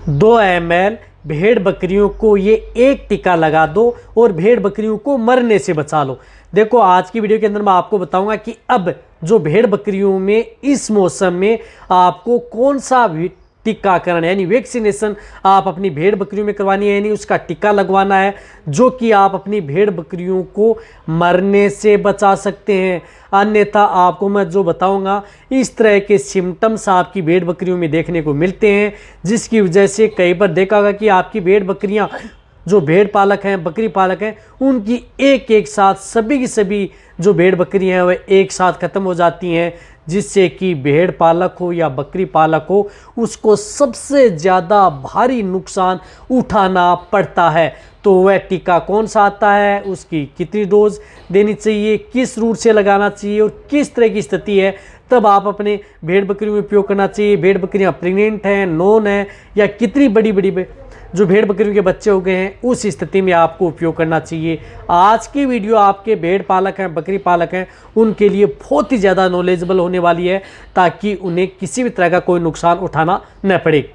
2 ml भेड़ बकरियों को ये एक टीका लगा दो और भेड़ बकरियों को मरने से बचा लो। देखो आज की वीडियो के अंदर मैं आपको बताऊंगा कि अब जो भेड़ बकरियों में इस मौसम में आपको कौन सा टीकाकरण यानी वैक्सीनेशन आप अपनी भेड़ बकरियों में करवानी है, यानी उसका टीका लगवाना है जो कि आप अपनी भेड़ बकरियों को मरने से बचा सकते हैं। अन्यथा आपको मैं जो बताऊंगा इस तरह के सिम्टम्स आपकी भेड़ बकरियों में देखने को मिलते हैं, जिसकी वजह से कई बार देखा होगा कि आपकी भेड़ बकरियां जो भेड़ पालक हैं, बकरी पालक हैं, उनकी एक साथ सभी की सभी जो भेड़ बकरी हैं वह एक साथ ख़त्म हो जाती हैं, जिससे कि भेड़ पालक हो या बकरी पालक हो उसको सबसे ज़्यादा भारी नुकसान उठाना पड़ता है। तो वह टीका कौन सा आता है, उसकी कितनी डोज देनी चाहिए, किस रूट से लगाना चाहिए और किस तरह की स्थिति है तब आप अपने भेड़ बकरियों में उपयोग करना चाहिए। भेड़ बकरियां प्रेग्नेंट हैं, नॉन है या कितनी बड़ी बड़ी जो भेड़ बकरियों के बच्चे हो गए हैं, उस स्थिति में आपको उपयोग करना चाहिए। आज की वीडियो आपके भेड़ पालक हैं, बकरी पालक हैं, उनके लिए बहुत ही ज़्यादा नॉलेजेबल होने वाली है ताकि उन्हें किसी भी तरह का कोई नुकसान उठाना न पड़े।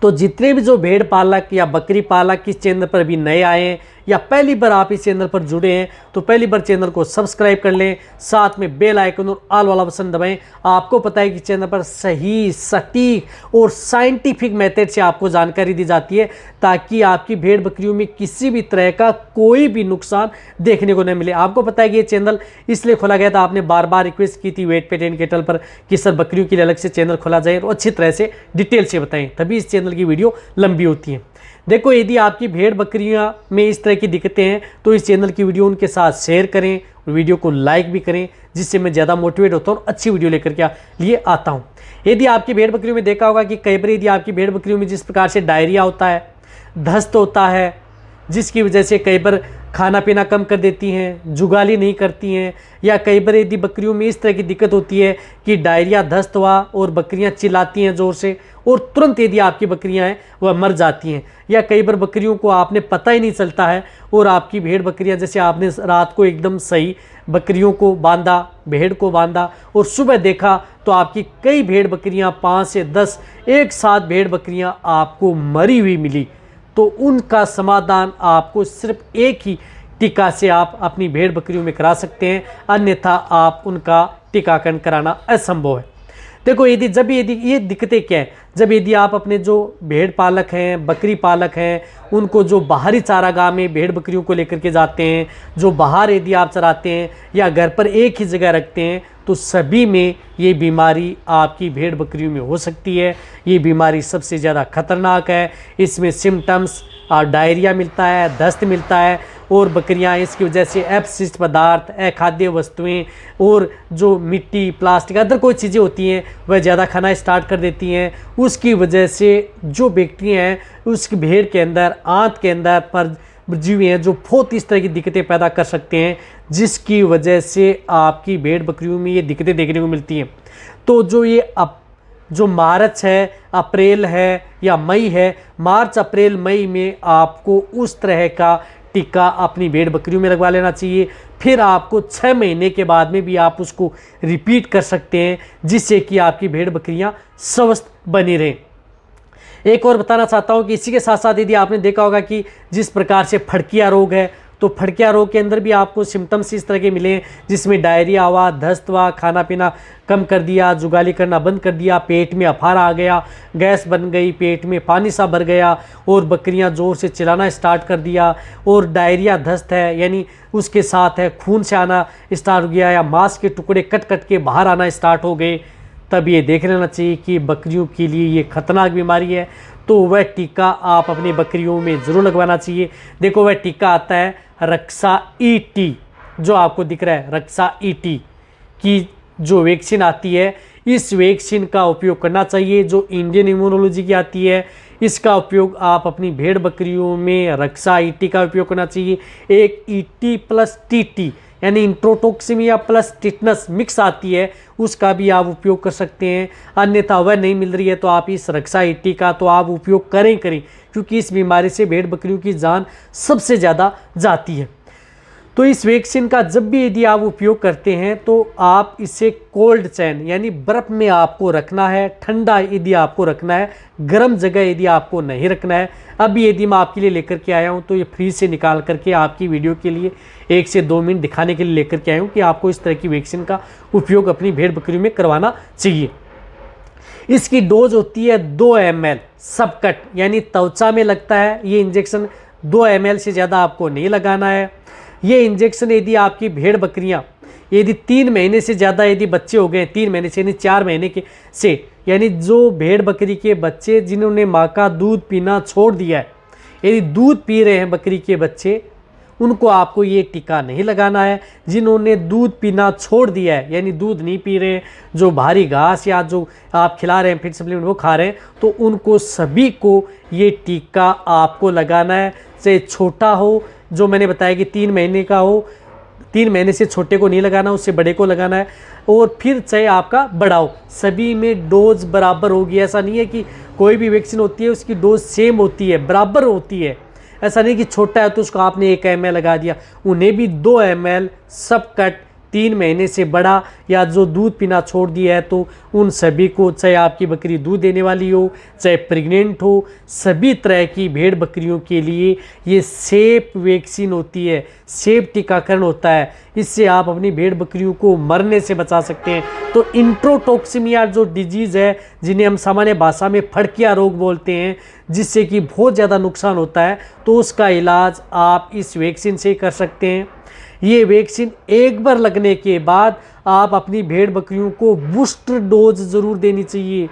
तो जितने भी जो भेड़ पालक या बकरी पालक इस चैनल पर अभी नए आए हैं या पहली बार आप इस चैनल पर जुड़े हैं तो पहली बार चैनल को सब्सक्राइब कर लें, साथ में बेल आइकन और ऑल वाला बटन दबाएं। आपको पता है कि चैनल पर सही, सटीक और साइंटिफिक मेथड से आपको जानकारी दी जाती है ताकि आपकी भेड़ बकरियों में किसी भी तरह का कोई भी नुकसान देखने को न मिले। आपको पता है कि ये चैनल इसलिए खोला गया था, आपने बार बार रिक्वेस्ट की थी वेट पेट एंड केटल पर कि सर बकरियों के लिए अलग से चैनल खोला जाए और अच्छी तरह से डिटेल से बताएं, तभी इस चैनल की वीडियो लंबी होती है। देखो यदि आपकी भेड़ बकरियां में इस तरह की दिक्कतें हैं तो इस चैनल की वीडियो उनके साथ शेयर करें और वीडियो को लाइक भी करें, जिससे मैं ज़्यादा मोटिवेट होता हूँ और अच्छी वीडियो लेकर के लिए आता हूँ। यदि आपकी भेड़ बकरियों में देखा होगा कि कई बार यदि आपकी भेड़ बकरियों में जिस प्रकार से डायरिया होता है, दस्त होता है, जिसकी वजह से कई बार खाना पीना कम कर देती हैं, जुगाली नहीं करती हैं, या कई बार यदि बकरियों में इस तरह की दिक्कत होती है कि डायरिया, दस्त हुआ और बकरियां चिल्लाती हैं ज़ोर से और तुरंत यदि आपकी बकरियां हैं वह मर जाती हैं, या कई बार बकरियों को आपने पता ही नहीं चलता है और आपकी भेड़ बकरियां जैसे आपने रात को एकदम सही बकरियों को बांधा, भेड़ को बांधा और सुबह देखा तो आपकी कई भेड़ बकरियां 5 से 10 एक साथ भेड़ बकरियां आपको मरी हुई मिली, तो उनका समाधान आपको सिर्फ एक ही टीका से आप अपनी भेड़ बकरियों में करा सकते हैं, अन्यथा आप उनका टीकाकरण कराना असंभव है। देखो यदि ये दिक्कतें क्या है, जब यदि आप अपने जो भेड़ पालक हैं, बकरी पालक हैं, उनको जो बाहरी चारागाह में भेड़ बकरियों को लेकर के जाते हैं, जो बाहर यदि आप चराते हैं या घर पर एक ही जगह रखते हैं, तो सभी में ये बीमारी आपकी भेड़ बकरियों में हो सकती है। ये बीमारी सबसे ज़्यादा खतरनाक है। इसमें सिम्टम्स डायरिया मिलता है, दस्त मिलता है और बकरियां इसकी वजह से अपशिष्ट पदार्थ, अखाद्य वस्तुएं और जो मिट्टी, प्लास्टिक, अदर कोई चीज़ें होती हैं वह ज़्यादा खाना स्टार्ट कर देती हैं। उसकी वजह से जो बैक्टीरिया हैं उस भेड़ के अंदर, आंत के अंदर परजीवी हैं जो बहुत इस तरह की दिक्कतें पैदा कर सकते हैं, जिसकी वजह से आपकी भेड़ बकरियों में ये दिक्कतें देखने को मिलती हैं। तो जो मार्च है, अप्रैल है या मई है, मार्च, अप्रैल, मई में आपको उस तरह का टीका अपनी भेड़ बकरियों में लगवा लेना चाहिए। फिर आपको 6 महीने के बाद में भी आप उसको रिपीट कर सकते हैं, जिससे कि आपकी भेड़ बकरियां स्वस्थ बनी रहें। एक और बताना चाहता हूं कि इसी के साथ साथ यदि आपने देखा होगा कि जिस प्रकार से फड़किया रोग है, तो फड़किया रोग के अंदर भी आपको सिम्टम्स इस तरह के मिले हैं, जिसमें डायरिया हुआ, दस्त हुआ, खाना पीना कम कर दिया, जुगाली करना बंद कर दिया, पेट में अफारा आ गया, गैस बन गई, पेट में पानी सा भर गया और बकरियां ज़ोर से चिल्लाना स्टार्ट कर दिया, और डायरिया, दस्त है यानी उसके साथ है खून से आना स्टार्ट हो गया या मांस के टुकड़े कट कट के बाहर आना स्टार्ट हो गए, तब ये देख लेना चाहिए कि बकरियों के लिए ये खतरनाक बीमारी है। तो वह टीका आप अपनी बकरियों में ज़रूर लगवाना चाहिए। देखो वह टीका आता है रक्षा ईटी, जो आपको दिख रहा है, रक्षा ईटी की जो वैक्सीन आती है, इस वैक्सीन का उपयोग करना चाहिए, जो इंडियन इम्यूनोलॉजी की आती है। इसका उपयोग आप अपनी भेड़ बकरियों में रक्षा ईटी का उपयोग करना चाहिए। एक ईटी प्लस टीटी यानी इंट्रोटोक्सिमिया प्लस टिटनस मिक्स आती है, उसका भी आप उपयोग कर सकते हैं। अन्यथा वह नहीं मिल रही है तो आप इस रक्षा ईटी का तो आप उपयोग करें, क्योंकि इस बीमारी से भेड़ बकरियों की जान सबसे ज़्यादा जाती है। तो इस वैक्सीन का जब भी यदि आप उपयोग करते हैं तो आप इसे कोल्ड चैन यानी बर्फ़ में आपको रखना है, ठंडा यदि आपको रखना है, गर्म जगह यदि आपको नहीं रखना है। अभी यदि मैं आपके लिए लेकर के आया हूँ तो ये फ्रीज से निकाल करके आपकी वीडियो के लिए 1 से 2 मिनट दिखाने के लिए लेकर के आया हूँ कि आपको इस तरह की वैक्सीन का उपयोग अपनी भेड़ बकरियों में करवाना चाहिए। इसकी डोज होती है 2 ml सब कट, यानी त्वचा में लगता है। ये इंजेक्शन 2 ml से ज़्यादा आपको नहीं लगाना है। ये इंजेक्शन यदि आपकी भेड़ बकरियां यदि 3 महीने से ज़्यादा यदि बच्चे हो गए, 3 महीने से यानी 4 महीने के से, यानी जो भेड़ बकरी के बच्चे जिन्होंने माँ का दूध पीना छोड़ दिया है, यदि दूध पी रहे हैं बकरी के बच्चे, उनको आपको ये टीका नहीं लगाना है। जिन्होंने दूध पीना छोड़ दिया है यानी दूध नहीं पी रहे हैं, जो भारी घास या जो आप खिला रहे हैं फीड सप्लीमेंट वो खा रहे हैं, तो उनको सभी को ये टीका आपको लगाना है। चाहे छोटा हो, जो मैंने बताया कि 3 महीने का हो, 3 महीने से छोटे को नहीं लगाना, उससे बड़े को लगाना है। और फिर चाहे आपका बड़ा हो, सभी में डोज बराबर होगी। ऐसा नहीं है कि कोई भी वैक्सीन होती है उसकी डोज सेम होती है, बराबर होती है। ऐसा नहीं कि छोटा है तो उसको आपने 1 ml लगा दिया। उन्हें भी 2 ml सब कट, 3 महीने से बड़ा या जो दूध पीना छोड़ दिया है, तो उन सभी को, चाहे आपकी बकरी दूध देने वाली हो, चाहे प्रेग्नेंट हो, सभी तरह की भेड़ बकरियों के लिए ये सेफ वैक्सीन होती है, सेफ टीकाकरण होता है। इससे आप अपनी भेड़ बकरियों को मरने से बचा सकते हैं। तो इंट्रोटॉक्सिमिया जो डिजीज़ है, जिन्हें हम सामान्य भाषा में फड़किया रोग बोलते हैं, जिससे कि बहुत ज़्यादा नुकसान होता है, तो उसका इलाज आप इस वैक्सीन से कर सकते हैं। ये वैक्सीन एक बार लगने के बाद आप अपनी भेड़ बकरियों को बूस्टर डोज ज़रूर देनी चाहिए।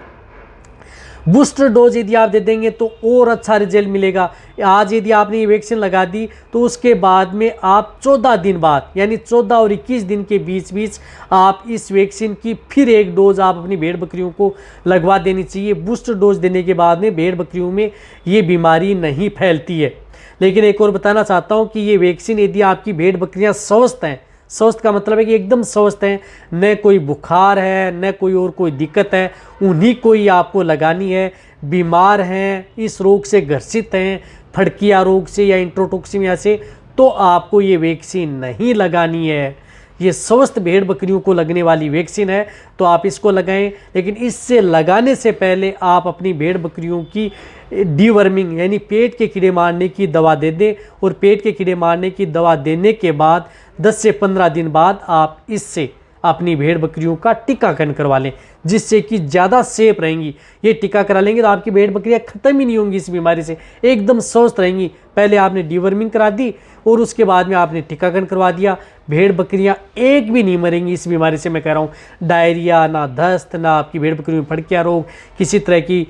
बूस्टर डोज यदि आप दे देंगे तो और अच्छा रिजल्ट मिलेगा। आज यदि आपने ये वैक्सीन लगा दी तो उसके बाद में आप 14 दिन बाद, यानी 14 और 21 दिन के बीच आप इस वैक्सीन की फिर एक डोज आप अपनी भेड़ बकरियों को लगवा देनी चाहिए। बूस्टर डोज देने के बाद में भेड़ बकरियों में ये बीमारी नहीं फैलती है। लेकिन एक और बताना चाहता हूँ कि ये वैक्सीन यदि आपकी भेड़ बकरियाँ स्वस्थ हैं, स्वस्थ का मतलब है कि एकदम स्वस्थ हैं, न कोई बुखार है, न कोई और कोई दिक्कत है, उन्हीं को ही आपको लगानी है। बीमार हैं, इस रोग से ग्रसित हैं, फड़किया रोग से या इंट्रोटॉक्सिमिया से, तो आपको ये वैक्सीन नहीं लगानी है। ये स्वस्थ भेड़ बकरियों को लगने वाली वैक्सीन है, तो आप इसको लगाएं। लेकिन इससे लगाने से पहले आप अपनी भेड़ बकरियों की डीवर्मिंग यानी पेट के कीड़े मारने की दवा दे दें, और पेट के कीड़े मारने की दवा देने के बाद 10 से 15 दिन बाद आप इससे अपनी भेड़ बकरियों का टीकाकरण करवा लें, जिससे कि ज़्यादा सेफ रहेंगी। ये टीका करा लेंगे तो आपकी भेड़ बकरियां ख़त्म ही नहीं होंगी इस बीमारी से, एकदम स्वस्थ रहेंगी। पहले आपने डीवर्मिंग करा दी और उसके बाद में आपने टीकाकरण करवा दिया, भेड़ बकरियां एक भी नहीं मरेंगी इस बीमारी से। मैं कह रहा हूँ डायरिया, ना दस्त, ना आपकी भेड़ बकरियों में फड़किया रोग, किसी तरह की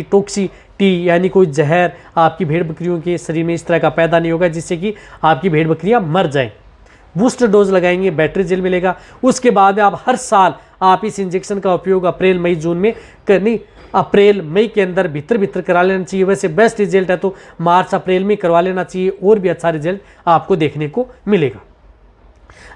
टॉक्सिटी यानी कोई जहर आपकी भेड़ बकरियों के शरीर में इस तरह का पैदा नहीं होगा जिससे कि आपकी भेड़ बकरियां मर जाएं। बूस्टर डोज लगाएंगे, बैटरी जेल मिलेगा। उसके बाद में आप हर साल आप इस इंजेक्शन का उपयोग अप्रैल, मई, जून में करनी, अप्रैल मई के अंदर भीतर करा लेना चाहिए। वैसे बेस्ट रिजल्ट है तो मार्च अप्रैल में करवा लेना चाहिए, और भी अच्छा रिजल्ट आपको देखने को मिलेगा।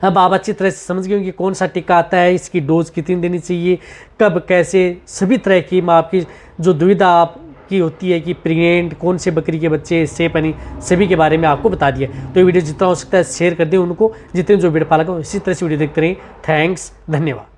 अब आप अच्छी तरह से समझ गए कि कौन सा टीका आता है, इसकी डोज कितनी देनी चाहिए, कब, कैसे, सभी तरह की आपकी जो दुविधा आपकी होती है कि प्रेग्नेंट कौन से बकरी के बच्चे सेफ नहीं, सभी के बारे में आपको बता दिया। तो ये वीडियो जितना हो सकता है शेयर कर दें उनको, जितने जो भेड़ पालक हो इसी तरह से वीडियो देखते रहें। थैंक्स, धन्यवाद।